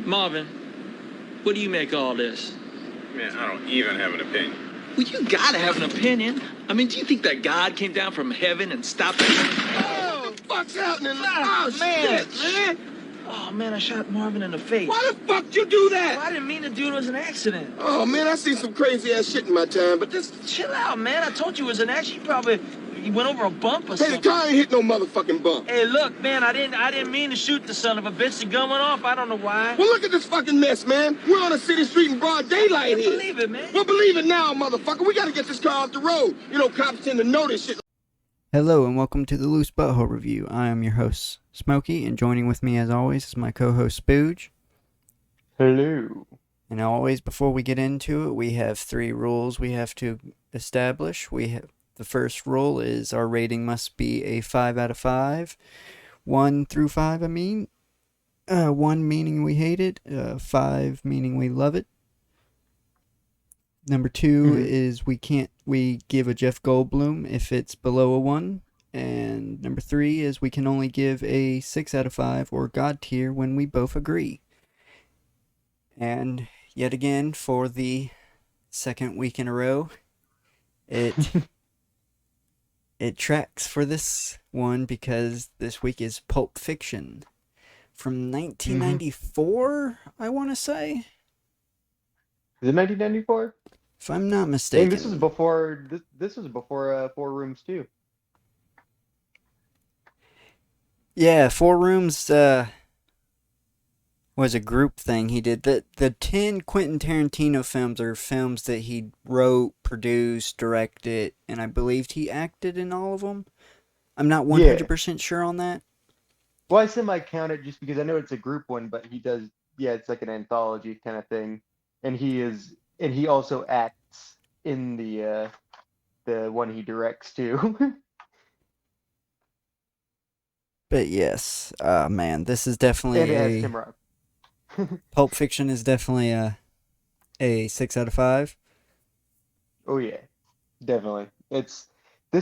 Marvin, what do you make of all this? Man, I don't even have an opinion. Well, you gotta have an opinion. I mean, do you think that God came down from heaven and stopped that? Oh, what the fuck's happening? Oh, man, shit, man. Oh, man, I shot Marvin in the face. Why the fuck you do that? Well, I didn't mean to do it. It was an accident. Oh, man, I seen some crazy ass shit in my time, but this... Chill out, man. I told you it was an accident. You went over a bump or Hey, something. the car ain't hit no motherfucking bump. Hey, look, man, I didn't mean to shoot the son of a bitch. The gun went off. I don't know why. Well, look at this fucking mess, man. We're on a city street in broad daylight here. Believe it, man. Well, believe it now, motherfucker. We gotta get this car off the road. You know, cops tend to know this shit. Hello and welcome to the Loose Butthole Review. I am your host, Smokey, and joining with me as always is my co-host, Spooge. Hello. And always, before we get into it, we have 3 rules we have to establish. The first rule is our rating must be a 5 out of 5. 1 through 5, I mean. 1 meaning we hate it, 5 meaning we love it. Number 2 is we give a Jeff Goldblum if it's below a 1. And number 3 is we can only give a 6 out of 5 or God tier when we both agree. And yet again, for the second week in a row, it tracks for this one because this week is Pulp Fiction from 1994, I want to say. Is it 1994? If I'm not mistaken. This was before this was before 4 Rooms too. Yeah, 4 Rooms was a group thing he did. The 10 Quentin Tarantino films are films that he wrote, produced, directed, and I believed he acted in all of them. I'm not 100% sure on that. Well, I semi-count it just because I know it's a group one, but he does, it's like an anthology kind of thing. And he also acts in the one he directs too. But yes, man, this is definitely and it has Tim Rock. Pulp Fiction is definitely a 6 out of 5. Oh yeah, definitely. This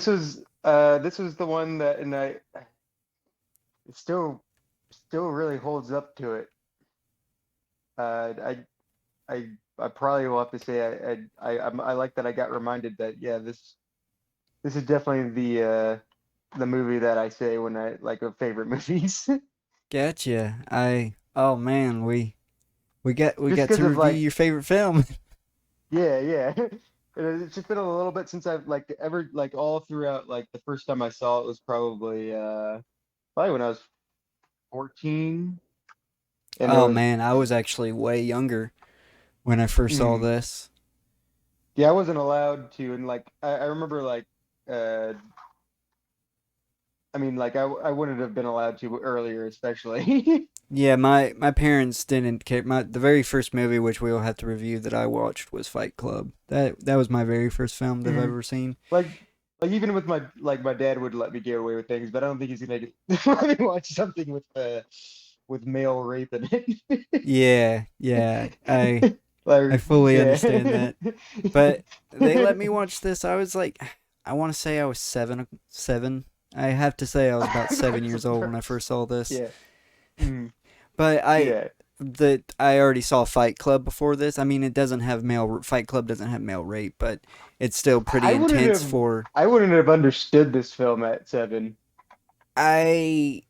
was the one that, and it still really holds up to it. I probably will have to say I like that I got reminded that this is definitely the movie that I say when I like of favorite movies. Gotcha. Oh man, we got to review your favorite film. Yeah. And it's just been a little bit since I've ever all throughout the first time I saw it was probably when I was 14. And man, I was actually way younger when I first saw this. Yeah, I wasn't allowed to, and I remember I wouldn't have been allowed to earlier, especially. Yeah, my parents didn't care. The very first movie, which we will have to review, that I watched was Fight Club. That was my very first film that I've ever seen. Even with my dad would let me get away with things, but I don't think he's gonna let me watch something with male rape in it. Yeah, I fully understand that. But they let me watch this. I was I want to say I was seven. I have to say I was about 7 years old when I first saw this. Yeah. But I already saw Fight Club before this. I mean, Fight Club doesn't have male rape, but it's still pretty intense for... I wouldn't have understood this film at 7. I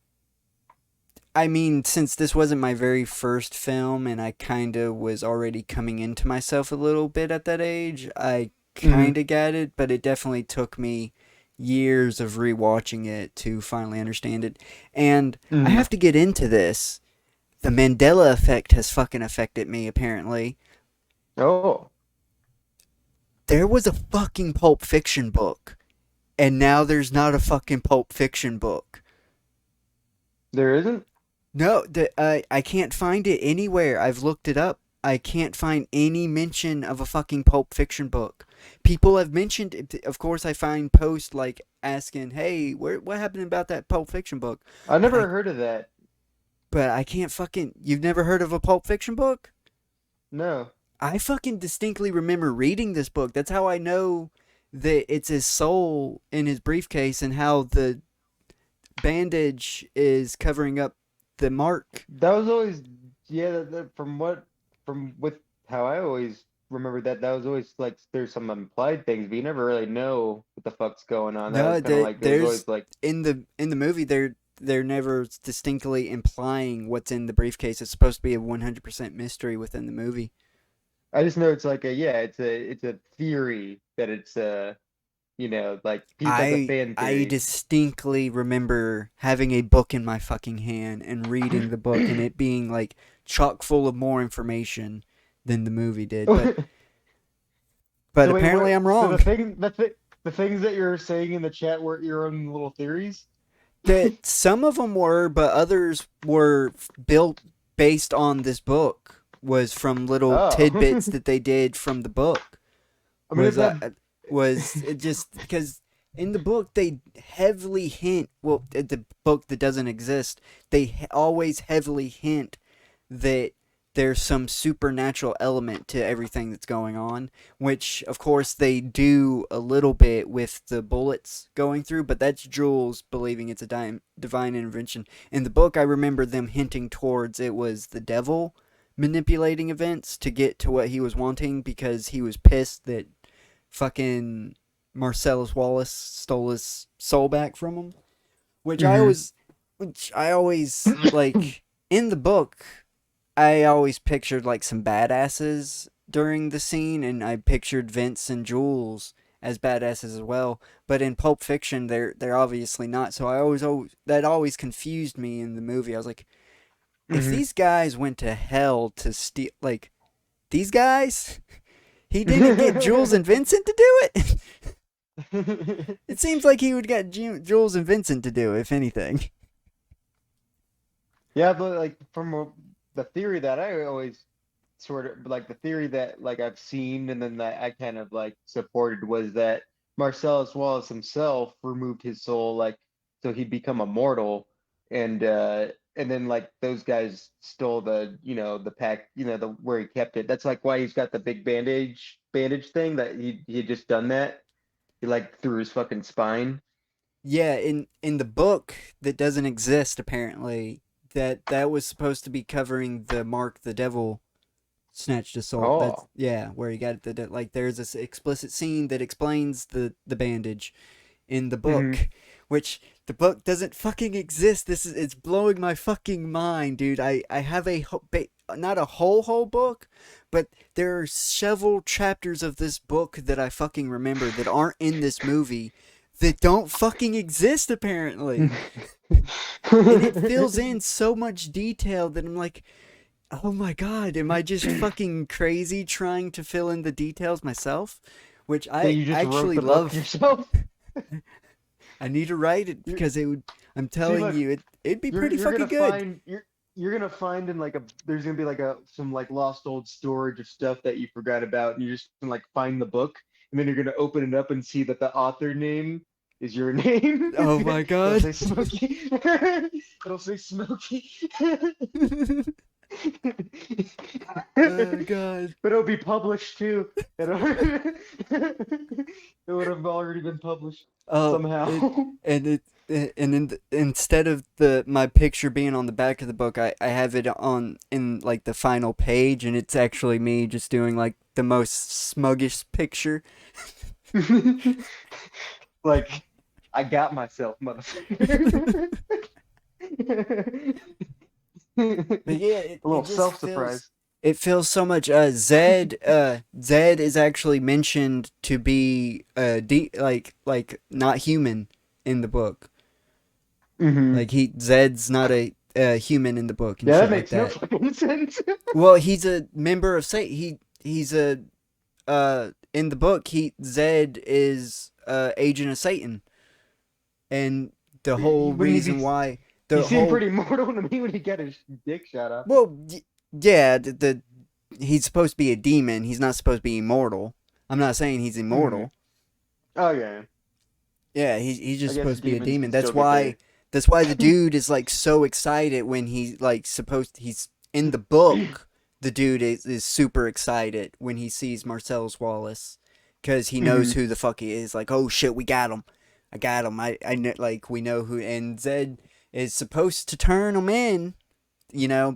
mean, since this wasn't my very first film and I kind of was already coming into myself a little bit at that age, I kind of got it, but it definitely took me years of rewatching it to finally understand it. And I have to get into this. The Mandela effect has fucking affected me, apparently. Oh. There was a fucking Pulp Fiction book, and now there's not a fucking Pulp Fiction book. There isn't? No, I can't find it anywhere. I've looked it up. I can't find any mention of a fucking Pulp Fiction book. People have mentioned it. Of course, I find posts asking, hey, what happened about that Pulp Fiction book? I never heard of that. But I can't you've never heard of a Pulp Fiction book? No. I fucking distinctly remember reading this book. That's how I know that it's his soul in his briefcase and how the bandage is covering up the mark. That was always yeah, from with how I always remember that was always like there's some implied things, but you never really know what the fuck's going on. That was No, kind of like it was there's always like in the movie they're never distinctly implying what's in the briefcase. It's supposed to be a 100% mystery within the movie. I just know it's like a yeah, it's a theory that it's like that's a fan I theory. distinctly remember having a book in my fucking hand and reading the book and it being like chock full of more information than the movie did. But So wait, apparently what? I'm So wrong. the things that you're saying in the chat were your own little theories? That some of them were, but others were built based on this book. Was from little Oh, tidbits that they did from the book. I mean, Was if that was it just because in the book they heavily hint. Well, the book that doesn't exist, they always heavily hint that there's some supernatural element to everything that's going on, which of course they do a little bit with the bullets going through, but that's Jules believing it's a divine intervention. In the book, I remember them hinting towards it was the devil manipulating events to get to what he was wanting because he was pissed that fucking Marcellus Wallace stole his soul back from him, which I Mhm. always, like in the book I always pictured like some badasses during the scene, and I pictured Vince and Jules as badasses as well. But in Pulp Fiction, they're obviously not. So always that always confused me in the movie. I was like, if Mhm. these guys went to hell to steal, like these guys, he didn't get Jules and Vincent to do it. It seems like he would get Jules and Vincent to do, if anything. Yeah, but like the theory that I always sort of like the theory that like I've seen and then that I kind of like supported was that Marcellus Wallace himself removed his soul like so he'd become immortal and then like those guys stole the pack the where he kept it. That's like why he's got the big bandage thing that he had just done that. He like through his fucking spine. Yeah, in the book that doesn't exist apparently, that was supposed to be covering the Mark the Devil snatched a soul. That's Oh. yeah, where he got the like. There's this explicit scene that explains the bandage in the Hmm. book, which the book doesn't fucking exist. It's blowing my fucking mind, dude. I have not a whole book, but there are several chapters of this book that I fucking remember that aren't in this movie that don't fucking exist apparently. And it fills in so much detail that I'm like, oh my god, am I just fucking crazy trying to fill in the details myself? Which That I you just wrote actually the book love. yourself. I need to write it You're, because it would. I'm see, telling look, you, it'd be you're pretty you're fucking gonna good. find you're gonna find in like there's gonna be like some like lost old storage of stuff that you forgot about, and you're just gonna like find the book, and then you're gonna open it up and see that the author name is your name. Oh my It'll god. say Smokey. It'll say Smokey. Oh god. But it'll be published too. It would have already been published Oh, somehow. and instead of the my picture being on the back of the book, I have it on in like the final page, and it's actually me just doing like the most smuggish picture. Like, I got myself, motherfucker. But yeah, A little self-surprise. it feels so much. Zed is actually mentioned to be like not human in the book. Hmm. Like Zed's not a human in the book and Yeah, that shit like makes no that. fucking sense. Well, he's a member of Satan. He's a in the book Zed is agent of Satan, and the whole When reason why he the seemed whole pretty mortal to me when he got his dick shot off. well yeah he's supposed to be a demon. He's not supposed to be immortal. I'm not saying he's Hmm. immortal. Oh yeah, Yeah, he's I just guess supposed to be a demons demon. can still get their. That's why the dude is like so excited when he's in the book. The dude is super excited when he sees Marcellus Wallace because he knows Hmm. who the fuck he is. Like, oh shit, we got him. I got him. I know, like we know who. And Zed is supposed to turn him in,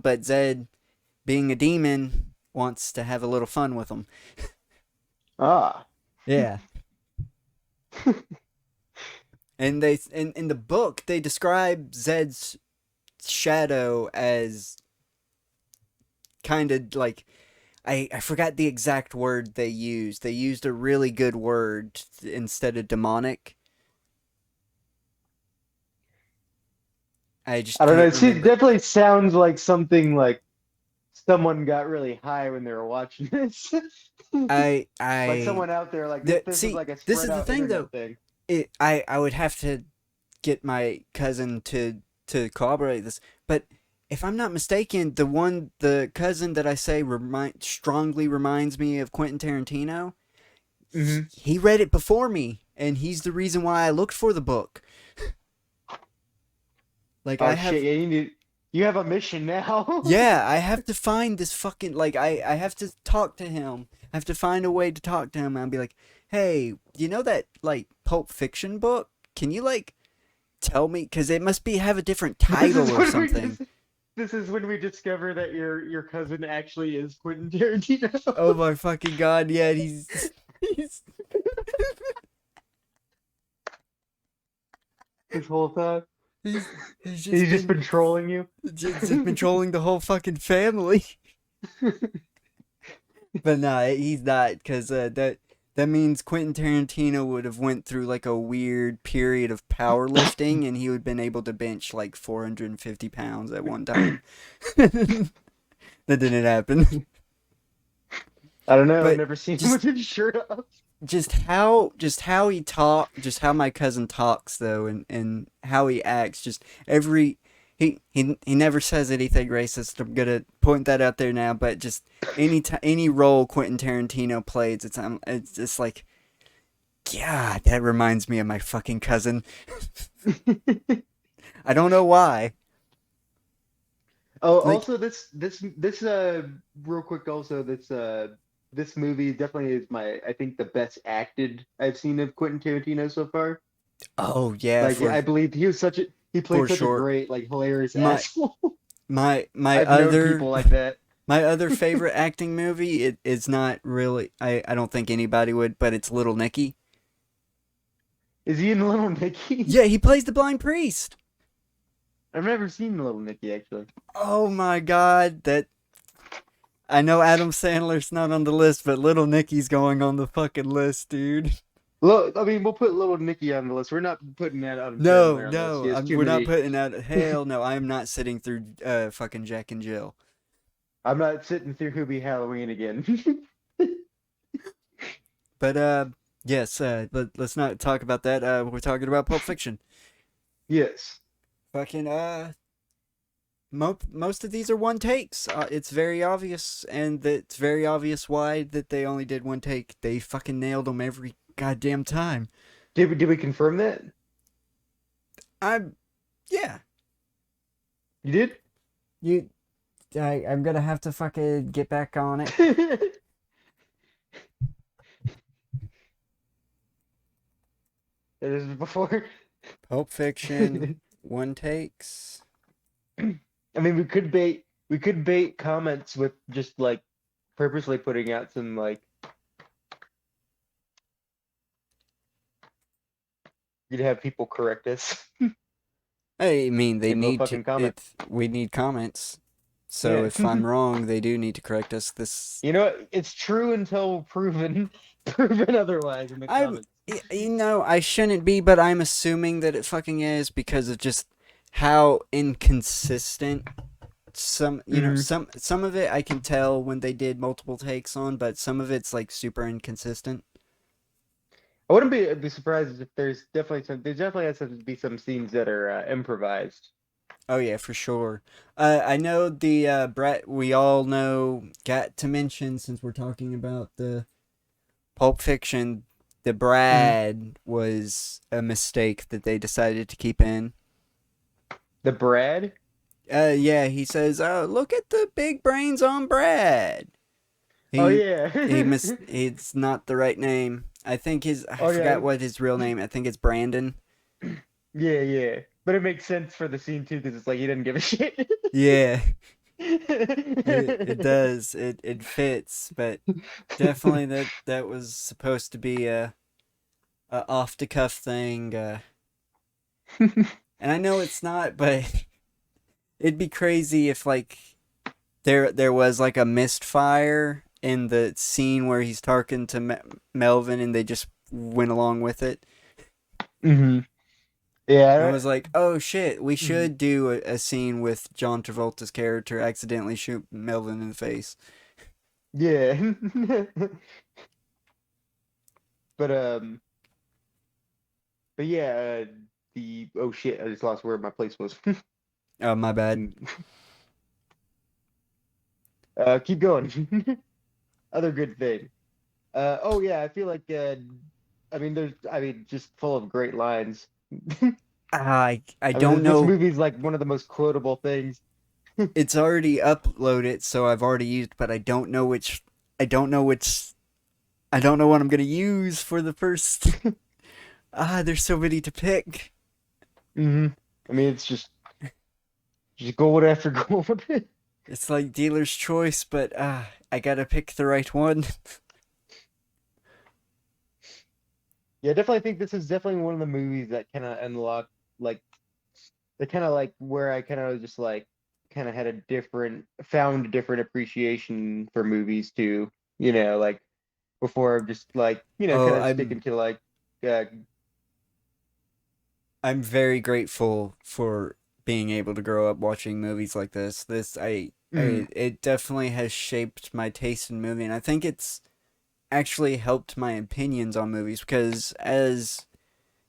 but Zed being a demon, wants to have a little fun with them. Ah. Yeah. And in the book they describe Zed's shadow as kind of like I forgot the exact word they used. They used a really good word instead of demonic. I just I don't know. can't It remember. definitely sounds like something like someone got really high when they were watching this. I Like I someone out there, like the, this is see like a this spread is the out thing internet though. thing. I would have to get my cousin to corroborate this, but if I'm not mistaken, the cousin that I say strongly reminds me of Quentin Tarantino. Hmm. He read it before me, and he's the reason why I looked for the book. Like I Oh shit! have, Yeah, you have a mission now. yeah, I have to find this fucking like I have to talk to him. I have to find a way to talk to him and be like, hey, you know that like Pulp Fiction book? Can you like tell me? Because it must be have a different This title is or when we something. this is when we discover that your cousin actually is Quentin Tarantino. Oh my fucking god! Yeah, he's he's This whole time. he's he's He's just just been been trolling you. just been trolling the whole fucking family. But nah, he's not, because that means Quentin Tarantino would have went through like a weird period of powerlifting, and he would have been able to bench like 450 pounds at one time. That didn't happen. I don't know. I've But never seen him just with his shirt off. just how he talk, just how my cousin talks though, and how he acts, just every he never says anything racist. I'm gonna point that out there now, but just any role Quentin Tarantino plays, it's just like, God, that reminds me of my fucking cousin. I don't know why. Oh, Like, also this real quick also this movie definitely is my I think the best acted I've seen of Quentin Tarantino so far. oh yeah, Like I believe he for played such a sure. great like hilarious My asshole. my I've known other people like that. My other favorite acting movie, it's not really, I don't think anybody would, but it's Little Nicky. Is he in Little Nicky? Yeah, he plays the blind priest. I've never seen Little Nicky actually. Oh my god, that I know Adam Sandler's not on the list, but Little Nicky's going on the fucking list, dude. Look, I mean, we'll put Little Nicky on the list. We're not putting that Adam No, Sandler on the list. no, He has too we're not many. putting out. Hell no, I am not sitting through fucking Jack and Jill. I'm not sitting through Who Be Halloween again. But yes, let's not talk about that. We're talking about Pulp Fiction. Yes. Fucking most of these are one takes. It's very obvious, and it's very obvious why that they only did one take. They fucking nailed them every goddamn time. Did we confirm that? I'm, yeah. You did? I'm gonna have to fucking get back on it. That is before. Pulp Fiction, one takes. I mean, we could bait comments with just like purposely putting out some like you'd have people correct us. I mean, they Give a need to. fucking comment. We need comments. So Yeah. if I'm wrong, they do need to correct us. This You know, it's true until proven otherwise in the I'm, comments. I shouldn't be, but I'm assuming that it fucking is because of just how inconsistent some of it I can tell when they did multiple takes on, but some of it's like super inconsistent. I wouldn't be surprised if there definitely has to be some scenes that are improvised. Oh yeah, for sure. I know the Brett. We all know. Got to mention since we're talking about the Pulp Fiction, the Mhm. Brad was a mistake that they decided to keep in. The Brad? Yeah, he says, "Oh, look at the big brains on Brad." Oh He yeah. It's not the right name. I Oh yeah. forgot what his real name. I think it's Brandon. Yeah, yeah. But it makes sense for the scene too, because it's like he didn't give a shit. Yeah. It does. It fits, but definitely that was supposed to be a off the cuff thing. And I know it's not, but it'd be crazy if like there was like a misfire in the scene where he's talking to Melvin, and they just went along with it. Hmm. And Yeah. was like, oh shit, we Mhm. should do a scene with John Travolta's character accidentally shoot Melvin in the face. Yeah. But but yeah, the oh shit, I just lost where my place was. Oh, my bad. Keep going. Other good thing. Oh yeah, I feel like I mean just full of great lines. I I mean don't this know. movie is like one of the most quotable things. It's already uploaded, so I've already used, but I don't know which. I don't know which. I don't know what I'm gonna use for the first. There's so many to pick. Hmm. I mean it's just gold after gold. It's like dealer's choice, but I gotta pick the right one. Yeah, I definitely think this is definitely one of the movies that kind of unlocked like the kind of like where I kind of just like kind of had a different found a different appreciation for movies too. Like before just like kind Oh, of sticking to like uh, I'm very grateful for being able to grow up watching movies like this. mm, It definitely has shaped my taste in movie, and I think it's actually helped my opinions on movies because as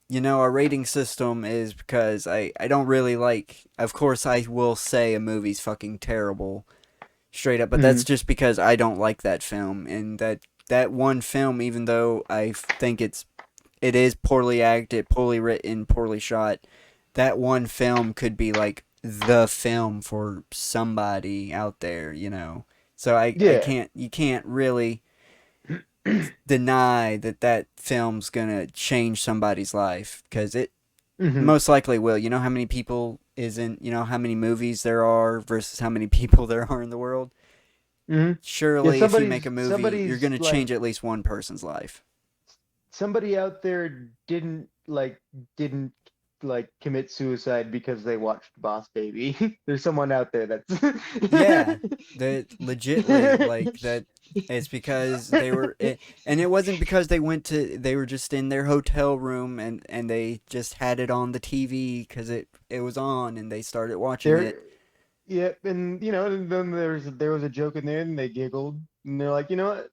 you know, our rating system is because I don't really like. Of course, I will say a movie's fucking terrible, straight up, but that's mm, just because I don't like that film, and that one film, even though I think it is poorly acted, poorly written, poorly shot, that one film could be like the film for somebody out there, you know. So I yeah. can't you can't really deny that that film's gonna change somebody's life because it Hmm. most likely will. You know how many people isn't, you know how many movies there are versus how many people there are in the world? Hmm. Yeah, Surely if you make a movie, you're going somebody's to like change at least one person's life. somebody out there didn't like commit suicide because they watched Boss Baby. There's someone out there that's Yeah, that legitly like that it's because and it wasn't because they were just in their hotel room and they just had it on the TV cuz it was on and they started watching it. there. Yep, and and then there was a joke in there, and they giggled, and they're like, what,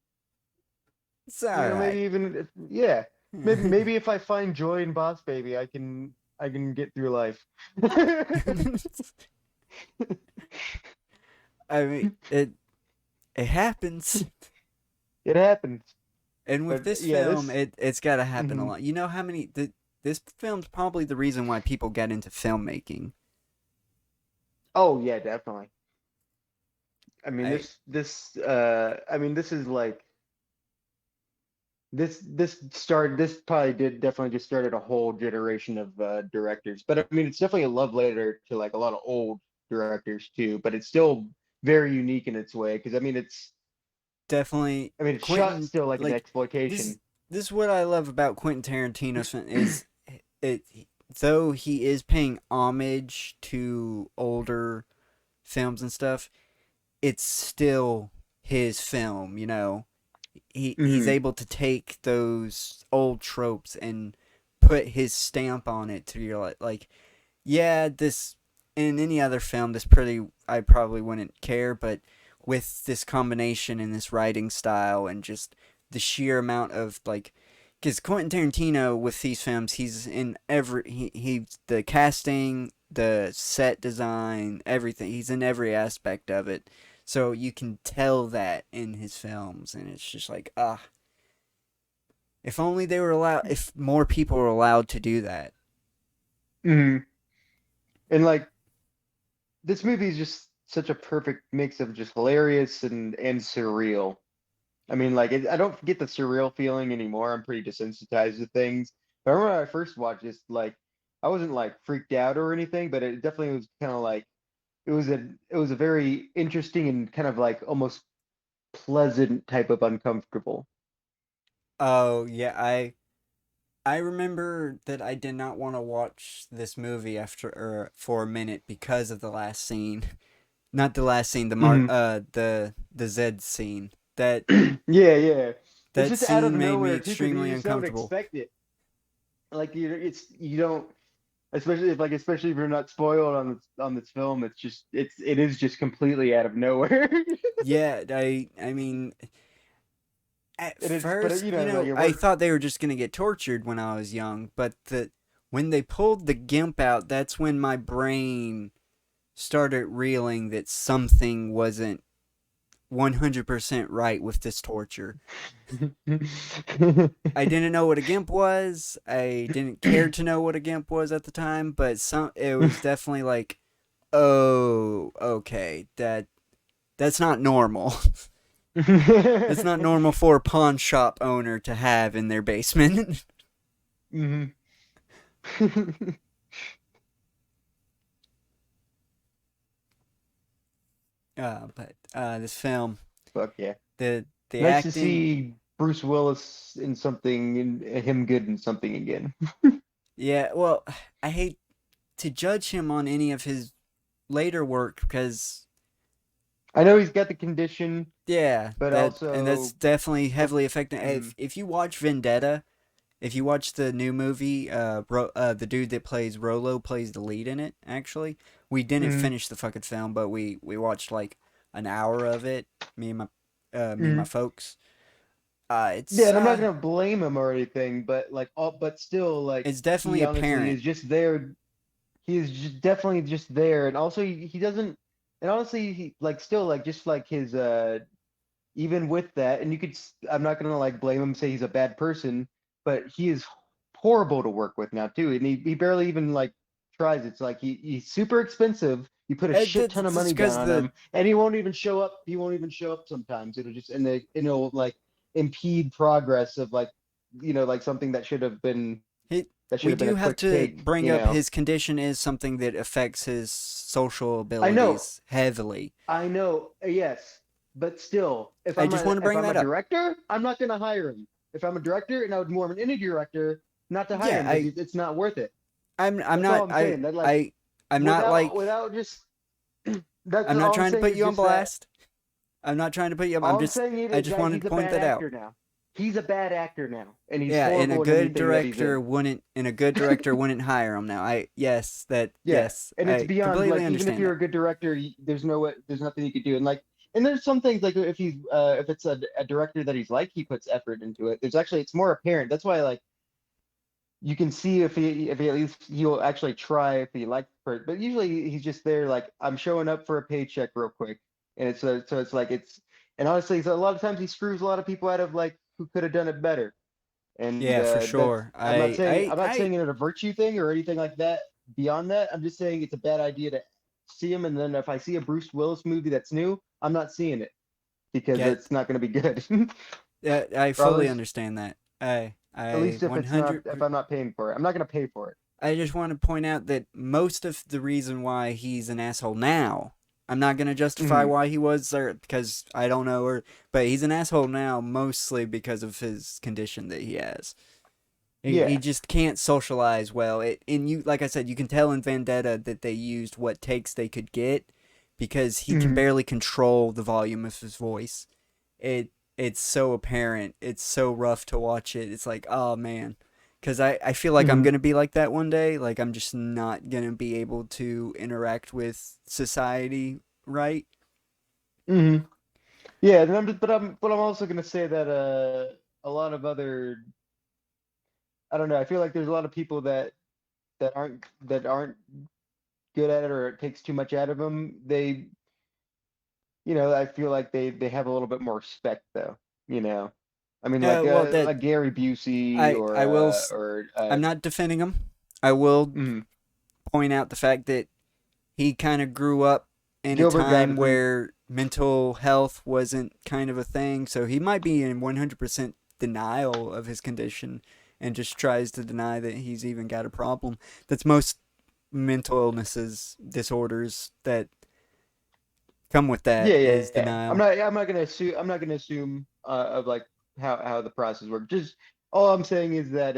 It's all maybe right. even yeah, maybe if I find joy in Boss Baby, I can get through life. I mean, it happens. It happens, And with but this yeah, film, this. it's got to happen a Mhm. lot. You know how many this film's probably the reason why people get into filmmaking. Oh yeah, definitely. I mean, I I mean, this is like this probably did definitely just started a whole generation of directors. But I mean, it's definitely a love letter to like a lot of old directors too. But it's still very unique in its way because definitely I mean, it's shot Quentin still like an like this exploitation. this is what I love about Quentin Tarantino's film is it though he is paying homage to older films and stuff, it's still his film, you know. He's Hmm. able to take those old tropes and put his stamp on it to your like yeah, this in any other film this pretty I probably wouldn't care, but with this combination and this writing style and just the sheer amount of like because Quentin Tarantino with these films he's in every he the casting, the set design, everything, he's in every aspect of it, so you can tell that in his films and it's just like if only they were allowed, if more people were allowed to do that. Hmm. And like this movie is just such a perfect mix of just hilarious and surreal. I mean, like, I don't get the surreal feeling anymore. I'm pretty desensitized to things. But I remember when I first watched this, like, I wasn't like freaked out or anything, but it definitely was kind of like it was a very interesting and kind of like almost pleasant type of uncomfortable. Oh yeah, I remember that I did not want to watch this movie after for a minute because of the last scene. Not the last scene, Hmm. the Zed scene. That Yeah, yeah. It's that just out of scene made me nowhere too, because extremely you just don't uncomfortable. expect it. Like you don't, especially if you're not spoiled on this film. It is just completely out of nowhere. Yeah, I mean, at And it's but first, you know like it I works. thought they were just gonna get tortured when I was young, but when they pulled the gimp out, that's when my brain started reeling that something wasn't 100% right with this torture. I didn't know what a gimp was. I didn't care to know what a gimp was at the time, but it was definitely like, oh, okay, that's not normal. That's not normal for a pawn shop owner to have in their basement. Hmm. But this film, Fuck yeah. the Nice to acting, see Bruce Willis in something, and him good in something again. yeah. Well, I hate to judge him on any of his later work because I know he's got the condition, yeah, but that's also, definitely but, heavily affecting. mm, If you watch Vendetta, if you watch the new movie, the dude that plays Rolo plays the lead in it. Actually, we didn't mm, finish the fucking film, but we watched like an hour of it. Me and my mm. folks. Yeah, and I'm not gonna blame him or anything, but still, like It's definitely he honestly apparent. is just there. He is just definitely just there, and also he doesn't, and honestly, he like still like just like his even with that, and I'm not gonna like blame him, say he's a bad person, but he is horrible to work with now too, and he barely even like tries. It's like he's super expensive. You put a shit ton of That's money down because on him, and he won't even show up. He won't even show up sometimes. It'll like impede progress of like like something he, that should we have been do a have quick to take. bring up his condition is something that affects his social I know, abilities heavily. I know, yes, but still, I just want to if bring I'm a that up. director, I'm not gonna hire him. If I'm a director, and I would warn any director not to hire Yeah, him because it's not worth it. I'm That's not all I'm saying. That like I'm not like without just that's I'm not all I'm trying to saying put is you on just that blast. I'm not trying to put you up. all I'm saying I is just that wanted he's to a point bad that out. actor now. He's a bad actor now, and he's Yeah, and horrible in anything that he's in. a good director wouldn't hire him now. Yeah, and it's I beyond completely like even if understand you're that. a good director, there's no way, there's nothing you could do. And like, and there's some things like if it's a director that he's like, he puts effort into it. There's actually it's more apparent. That's why like you can see if he at least he'll actually try if he likes it. But usually he's just there like I'm showing up for a paycheck real quick, and so it's like it's and honestly, so a lot of times he screws a lot of people out of like who could have done it better. And Yeah, for that's sure. I'm not saying it a virtue thing or anything like that. Beyond that, I'm just saying it's a bad idea to see him. And then if I see a Bruce Willis movie that's new, I'm not seeing it because get it's not going to be good. I Or fully understand that. at I least if it's not 100 if I'm not paying for it, I'm not going to pay for it. I just want to point out that most of the reason why he's an asshole now, I'm not going to justify Hmm. why he was there because I don't know, but he's an asshole now mostly because of his condition that he has. He Yeah. just can't socialize well. And you, like I said, you can tell in Vendetta that they used what takes they could get because he can Hmm. barely control the volume of his voice. It's so apparent. It's so rough to watch it. It's like, oh man. Because I feel like I'm Hmm. going to be like that one day. Like, I'm just not going to be able to interact with society right. Hmm. Yeah. And but I'm also going to say that a lot of other I don't know. I feel like there's a lot of people that aren't good at it or it takes too much out of them. I feel like they have a little bit more respect though. You know, I mean, Well, that like Gary Busey I will. or I'm not defending him. I will mm, point out the fact that he kind of grew up in a Gilbert time Gottfried. where mental health wasn't kind of a thing, so he might be in 100% denial of his condition and just tries to deny that he's even got a problem. That's most mental illnesses, disorders that come with Yeah, that yeah, is yeah. denial. I'm not gonna assume. I'm not gonna assume of like how the process works. Just all I'm saying is that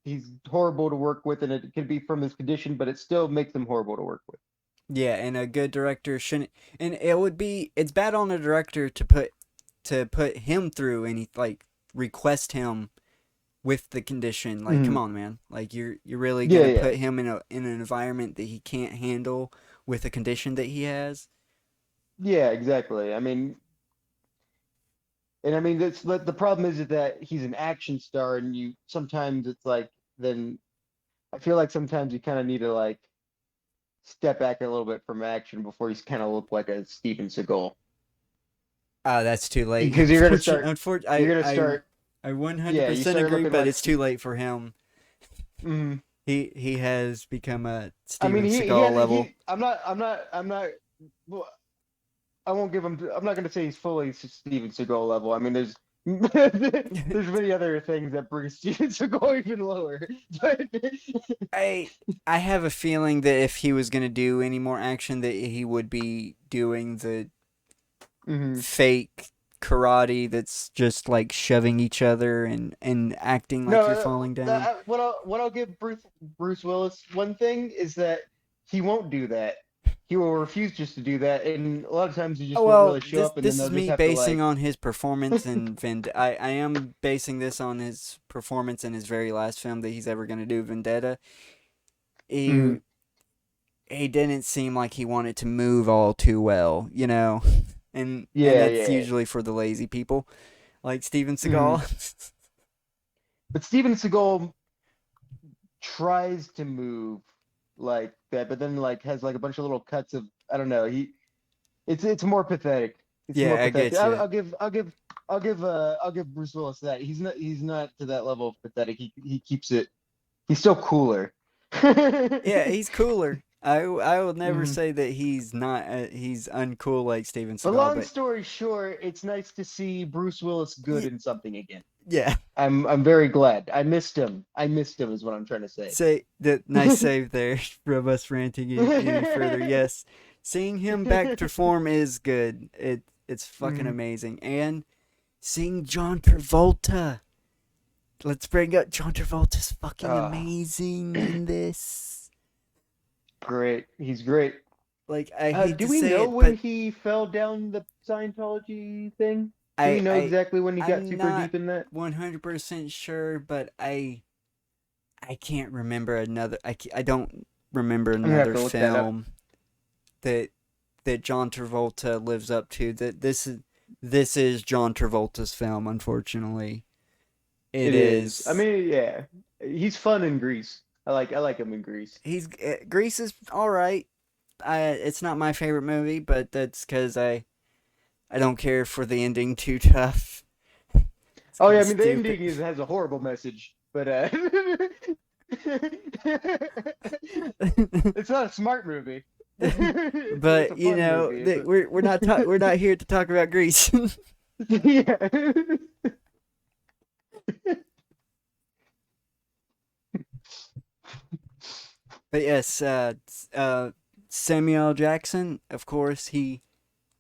he's horrible to work with, and it can be from his condition, but it still makes him horrible to work with. Yeah, and a good director shouldn't. And it's bad on a director to put him through any like request him with the condition. Like, come Hmm. on, man. Like you're really Yeah, gonna yeah, put him in an environment that he can't handle with a condition that he has. yeah. Exactly. I mean, and I mean that's but the problem is that he's an action star, and you sometimes it's like then I feel like sometimes you kind of need to like step back a little bit from action before he's kind of look like a Steven Seagal Ah, that's too late. because you're gonna start I yeah you 100% start agree, looking but like it's too late for him. mhm. He has become a I mean, Steven Seagal level. I'm not. Well, I won't give him. I'm not going to say he's fully Steven Seagal level. I mean, there's there's many other things that bring Steven Seagal even lower. But I I have a feeling that if he was gonna do any more action, that he would be doing the mhm. fake karate that's just like shoving each other and acting like you're No, falling down. what I'll give Bruce Willis one thing is that he won't do that. He will refuse just to do that, and a lot of times he Oh just won't well, really show up, and then this they'll is just me have to basing like. on his performance in I am basing this on his performance in his very last film that he's ever gonna do, Vendetta. Mhm. He he didn't seem like he wanted to move all too well, you know, and Yeah, that's yeah. usually for the lazy people like Steven Mhm. Seagal. But Steven Seagal tries to move like that, but then like has like a bunch of little cuts of I don't know. It's more pathetic. It's more Yeah, I pathetic. get you. I'll give Bruce Willis that. He's not to that level of pathetic. He keeps it. He's still cooler. Yeah, he's cooler. I will never Mhm. say that he's not he's uncool like Steven But Seagal, long but story short, it's nice to see Bruce Willis good y- in something again. yeah. I'm very glad. I missed him. I missed him is what I'm trying to say. Say that nice save there from us ranting any further. Yes, seeing him back to form is good. It's fucking Mhm. amazing, and seeing John Travolta. Let's bring up John Travolta's fucking Ah, amazing in this. great. He's great. Like I hate Do to we say know it, when but he fell down the Scientology thing? Do we I know I exactly when he got I'm super not deep in that? 100% sure, but I can't remember another. I don't remember I'm gonna have another to look that up. film that that John Travolta lives up to. That this is John Travolta's film. Unfortunately, it It is. I is. mean, yeah, he's fun in Grease. I like him in Grease. He's Grease is all right. It's not my favorite movie, but that's because I don't care for the ending too tough. It's Oh kind yeah, I of mean the stupid. ending has a horrible message, but it's not a smart movie. It's But a you fun know movie. that we're not here to talk about Grease. Yeah. But yes, Samuel L. Jackson, of course, he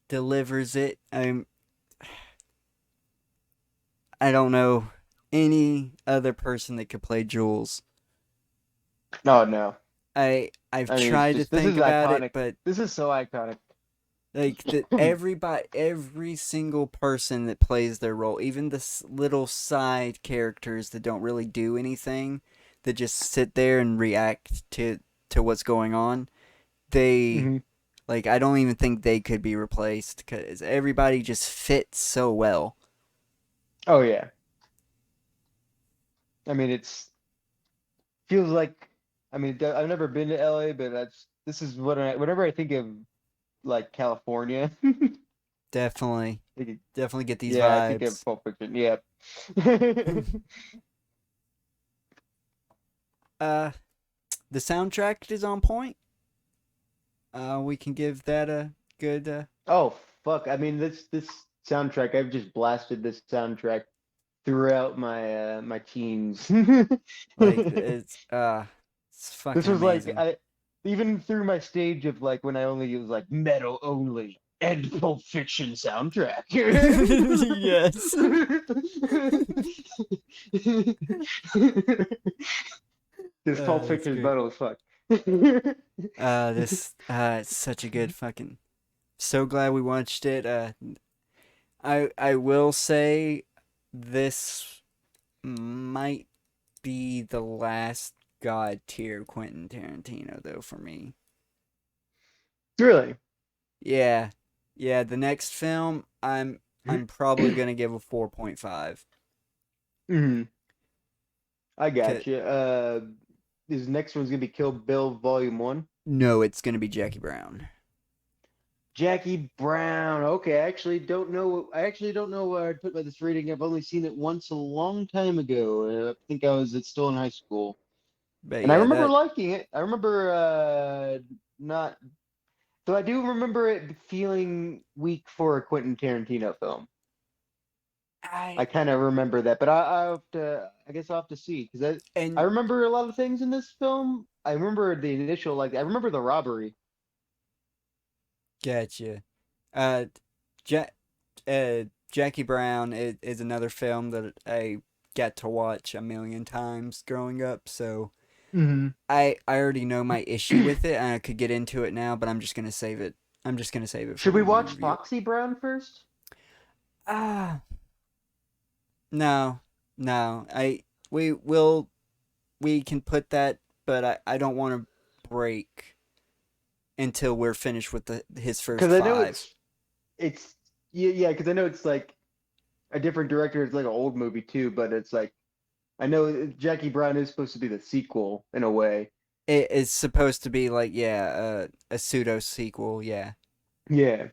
delivers it. I don't know any other person that could play Jules. Oh no. I've I mean, it's tried to just this is think about it, iconic. but This is so iconic. like that every single person that plays their role, even the little side characters that don't really do anything, that just sit there and react to what's going on, they Hmm. like I don't even think they could be replaced because everybody just fits so well. Oh yeah. I mean, it's feels like. I mean, I've never been to LA, but this is what whenever I think of like California, Definitely, think definitely get these yeah, I think of vibes. Pulp Fiction. Yeah. uh, the soundtrack is on point. We can give that a good Oh fuck! I mean, this soundtrack. I've just blasted this soundtrack throughout my teens. like it's This fucking was like amazing. I even through my stage of like when I only was like metal only. And Pulp Fiction soundtrack. Yes. This Pulp That's Fiction is great. metal as fuck. It's such a good fucking. So glad we watched it. I will say this might be the last god tier Quentin Tarantino though for me. Really? Yeah. Yeah, the next film I'm probably going to give a 4.5. Hmm. I got 'Cause- you. His next one's gonna be Kill Bill Volume 1. No, it's going to be Jackie Brown. Jackie Brown. Okay, I actually don't know. I actually don't know where I'd put by this rating. I've only seen it once a long time ago. I think I was still in high school, But and I yeah, remember that liking it. I remember not. So I do remember it feeling weak for a Quentin Tarantino film. I I kind of remember that, but I have to. I guess I'll have to see because I and remember a lot of things in this film. I remember the initial, like I remember the robbery. Gotcha. Uh, ja- Jackie Brown is another film that I got to watch a million times growing up, so Hmm. I already know my issue with it, and I could get into it now, but I'm just gonna save it. I'm just gonna save it for Should we when we watch review it. Foxy Brown first? Ah, no, no. We can put that, but I don't want to break until we're finished with his first Because I know five. it's yeah, because I know it's like a different director. It's like an old movie too, but it's like I know Jackie Brown is supposed to be the sequel in a way. It is supposed to be like a pseudo sequel, yeah. Yeah,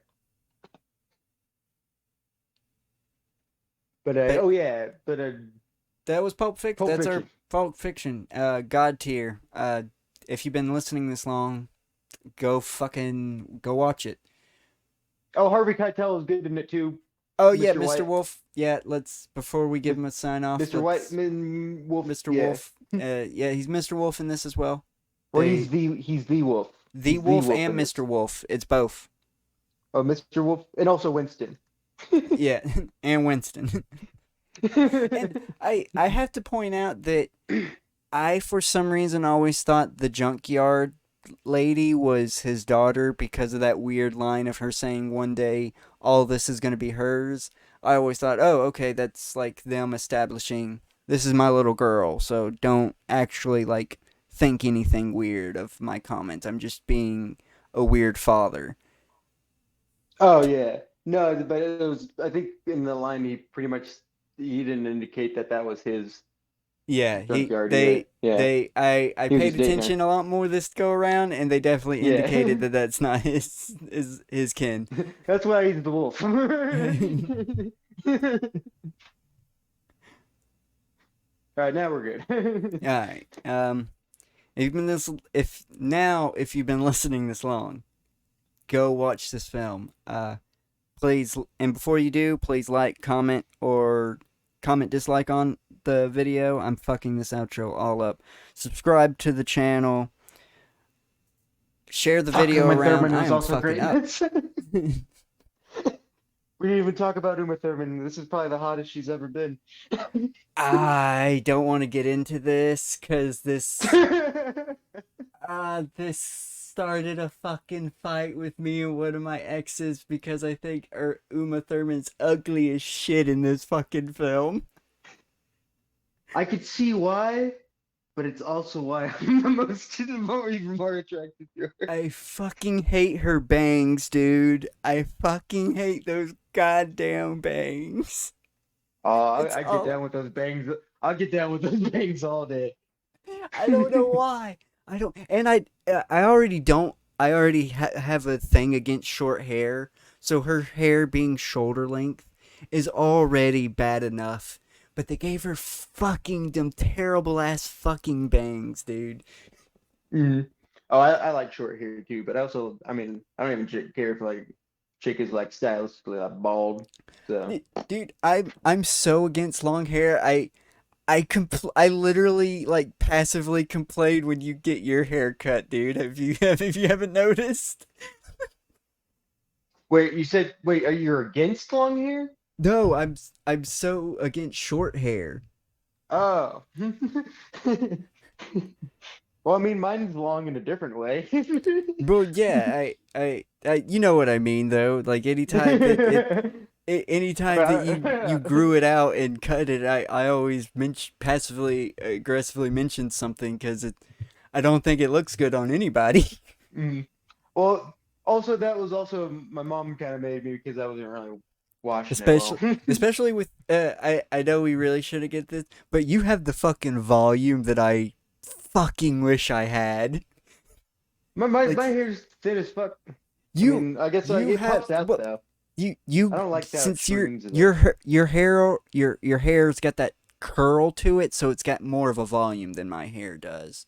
but But oh yeah, but that was Pulp Fiction. Pulp That's our Fiction. Pulp Fiction. God tier. If you've been listening this long, go watch it. Oh, Harvey Keitel is good in it too. Oh yeah, Mr. Mr. White, Wolf. Yeah, let's before we give him a sign off, Mr. let's Whiteman Wolf. Mr. Yeah, Wolf. Yeah, he's Mr. Wolf in this as well. or They he's the Wolf. the He's the Wolf Wolf and in Mr. this. Wolf. It's both. Oh, Mr. Wolf, and also Winston. Yeah, and Winston. And I have to point out that I for some reason always thought the junkyard lady was his daughter because of that weird line of her saying one day all this is going to be hers. I always thought, "Oh, okay, that's like them establishing this is my little girl." So don't actually like think anything weird of my comments. I'm just being a weird father. Oh yeah. No, but it was I think in the line he didn't indicate that that was his Yeah, junkyard either. Yeah. I He was paid just dating her. attention a lot more this go around, and they definitely indicated Yeah. that that's not his kin. That's why he's the wolf. All right, now we're good. All right. If you've been listening this long, go watch this film. Please, and before you do, please like, comment, or comment dislike on the video. I'm fucking this outro all up. Subscribe to the channel. Share the Fuck, video Uma around. Thurman I was am also fucking great in up. this. We didn't even talk about Uma Thurman. This is probably the hottest she's ever been. I don't want to get into this because this started a fucking fight with me and one of my exes because I think Uma Thurman's ugly as shit in this fucking film. I could see why, but it's also why I'm even more attracted to her. I fucking hate her bangs, dude. I fucking hate those goddamn bangs. Oh, It's I get all down with those bangs. I'll get down with those bangs all day. I don't know why. I don't, and I already don't. I already have a thing against short hair, so her hair being shoulder length is already bad enough. But they gave her fucking them terrible ass fucking bangs, dude. Mm. Oh, I like short hair too, but I mean, I don't even care if like chick is like stylistically like bald. So Dude, I'm so against long hair. I literally like passively complain when you get your hair cut, dude. Have you if you haven't noticed? Wait, you said wait, are you against long hair? No, I'm so against short hair. Oh. Well, I mean, mine's long in a different way. Well, yeah, you know what I mean though. Like anytime that anytime that you grew it out and cut it, I always passively aggressively mention something because I don't think it looks good on anybody. Mm. Well, also that was also my mom kind of made me because I wasn't really washing it well. Especially with I know we really shouldn't get this, but you have the fucking volume that I fucking wish I had. My Like hair's thin as fuck. I you mean, I guess you it have pops out well, though. you I don't like that since extremes of it. your hair's got that curl to it, so it's got more of a volume than my hair does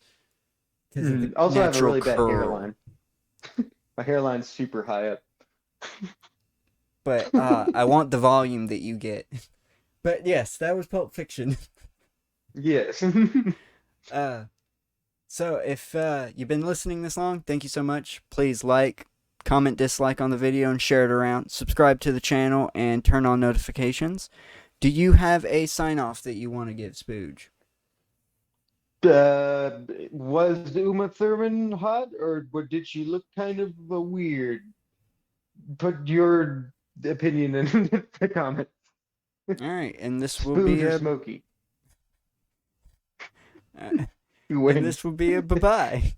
because of the Also, I have a natural really bad curl. hairline. My hairline's super high up. But I want the volume that you get. But yes, that was Pulp Fiction. Yes. Uh, so if you've been listening this long, thank you so much. Please like, comment, dislike on the video, and share it around. Subscribe to the channel and turn on notifications. Do you have a sign off that you want to give, Spooge? Was Uma Thurman hot, or did she look kind of weird? Put your opinion in the comments. All right, and this will Spooge be or a Smokey? You and win. this will be a bye bye.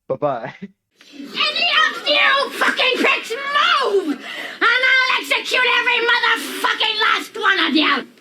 Bye-bye. Any of you fucking pricks move! And I'll execute every motherfucking last one of you!